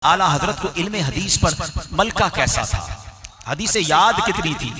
आला हजरत को इल्म हदीस पर मलका कैसा था, हदीस याद कितनी थी।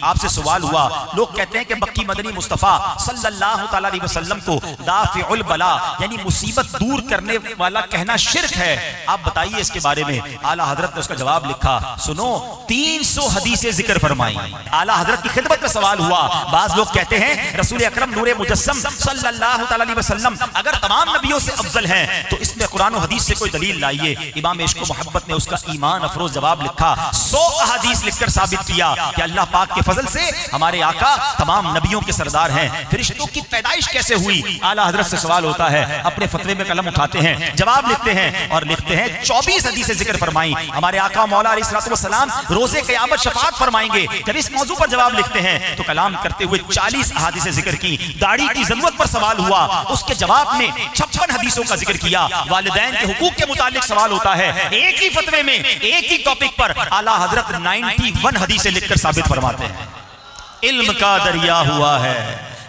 आपसे सवाल हुआ, लोग कहते हैं कि मक्की मदनी मुस्तफ़ा सल्लल्लाहु तआला अलैहि वसल्लम को दाफिउल बला यानी मुसीबत दूर करने वाला कहना शिर्क है। आप बताइए इसके बारे में। आला हजरत ने उसका जवाब लिखा, सुनो 300 हदीसें जिक्र फरमाई। आला हजरत की खिदमत में सवाल हुआ, बाज लोग कहते हैं रसूल अकरम नूरे मुजस्सम सल्लल्लाहु तआला अलैहि वसल्लम अगर तमाम नबियों से अफजल हैं तो इसमें कुरान और हदीस से कोई दलील लाइए। इमाम इश्क व मोहब्बत ने उसका ईमान अफरोज जवाब लिखा, 100 हदीस लिखकर साबित किया कि अल्लाह पाक के फजल से हमारे आका तमाम नबियों के सरदार हैं। फिरिश्तों की पैदाइश कैसे हुई, आला हजरत से सवाल होता है। अपने फतवे में कलम उठाते हैं, जवाब लिखते हैं और लिखते हैं 24 हदीसें जिक्र फरमाई। हमारे आका मौला अलैहिस्सलाम रोजे क़यामत शफाअत फरमाएंगे। जब इस मौजू पर जवाब लिखते हैं तो कलाम करते हुए 40 अहादीसें जिक्र की। दाढ़ी की जरूरत पर सवाल हुआ, उसके जवाब में 56 हदीसों का जिक्र किया। वालिदैन के हुकूक के मुतालिक सवाल होता है, एक ही फतवे में एक ही टॉपिक पर आला हजरत 91 हदीसें लिखकर साबित फरमाते हैं। इल्म का दरिया हुआ है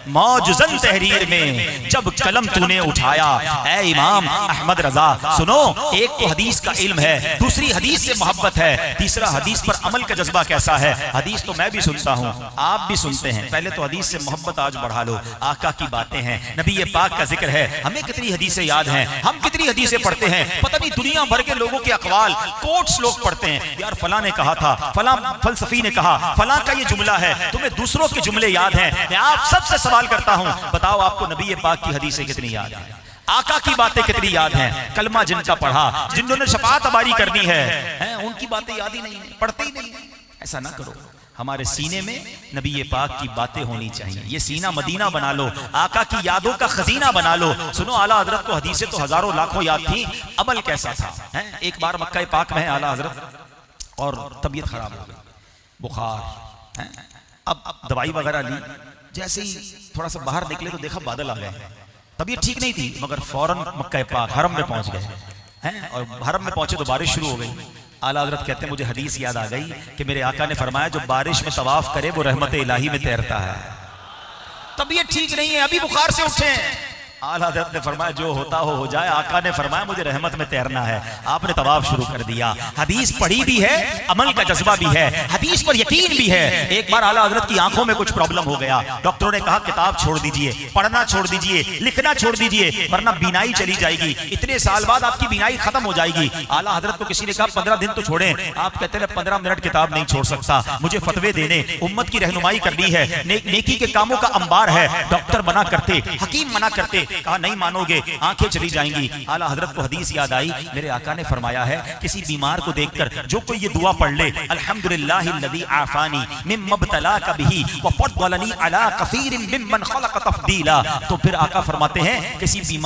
मौजज़न तहरीर में जब कलम तूने उठाया। ऐ इमाम अहमद रजा, सुनो, एक तो हदीस का इल्म है, दूसरी हदीस से मोहब्बत है, तीसरा हदीस पर अमल का जज्बा कैसा है। हदीस तो मैं भी सुनता हूँ, आप भी सुनते हैं, पहले तो हदीस से मोहब्बत आज बढ़ा लो। आका की बातें हैं, नबी पाक का जिक्र है, हमें कितनी हदीसें याद हैं, हम कितनी हदीसें पढ़ते हैं। पता नहीं दुनिया भर के लोगों के अकवाल कोट्स लोग पढ़ते हैं। यार फला ने कहा था, फला फलसफी ने कहा, फला का ये जुमला है, तुम्हें दूसरों के जुमले याद हैं। मैं आप सबसे सवाल करता हूं, बताओ आपको नबी पाक की हदीसें कितनी याद है, आका की बातें कितनी याद हैं। कलमा जिनका पढ़ा, जिन्होंने शफाअत अबारी करनी है, उनकी बातें याद ही नहीं है, पढ़ते ही नहीं है। ऐसा ना करो, हमारे सीने में नबी पाक की बातें होनी चाहिए। ये सीना मदीना बना लो, आका की यादों का खजीना बना लो। सुनो, आला हजरत को हदीसें तो हजारों लाखों याद थी, अमल कैसा था। एक बार मक्का पाक में है आला हजरत और तबीयत खराब हो गई, बुखार, अब दवाई वगैरह ली, जैसे ही थोड़ा सा बाहर निकले तो देखा बादल आ गए। तबीयत ठीक नहीं थी मगर फौरन मक्का पाक हरम में पहुंच गए हैं और हरम में पहुंचे तो बारिश शुरू हो गई। आला हजरत कहते हैं मुझे हदीस याद आ गई कि मेरे आका ने फरमाया जो बारिश में तवाफ करे वो रहमत इलाही में तैरता है। तबीयत ठीक नहीं है, अभी बुखार से उठे हैं। आला हज़रत ने फरमाया जो होता हो जाए। आका ने फरमाया मुझे रहमत में तैरना है। आपने तवाफ शुरू कर दिया। हदीस पढ़ी भी है, अमल का जज्बा भी है, हदीस पर यकीन भी है। एक बार आला हज़रत की आंखों में कुछ प्रॉब्लम हो गया, डॉक्टरों ने कहा किताब छोड़ दीजिए, पढ़ना छोड़ दीजिए, लिखना छोड़ दीजिए, वरना बीनाई चली जाएगी, इतने साल बाद आपकी बीनाई खत्म हो जाएगी। आला हज़रत को किसी ने कहा 15 दिन तो छोड़ें। आप कहते हैं 15 मिनट किताब नहीं छोड़ सकता, मुझे फतवे देने, उम्मत की रहनुमाई करनी है, नेकी के कामों का अंबार है। डॉक्टर मना करते, हकीम मना करते, कहा नहीं मानोगे, आंखें चली जाएंगी। आला हजरत को हदीस याद आई, मेरे आका ने फरमाया है किसी बीमार को देखकर जो कोई ये दुआ पढ़ ले, अल्हम्दुलिल्लाहिल्लज़ी आफानी मिम्मा इब्तलाका बिही व फद्दलनी अला कसीरिन मिम्मन खलक़ तफ़दीला, तो फिर आका फरमाते हैं किसी बीमार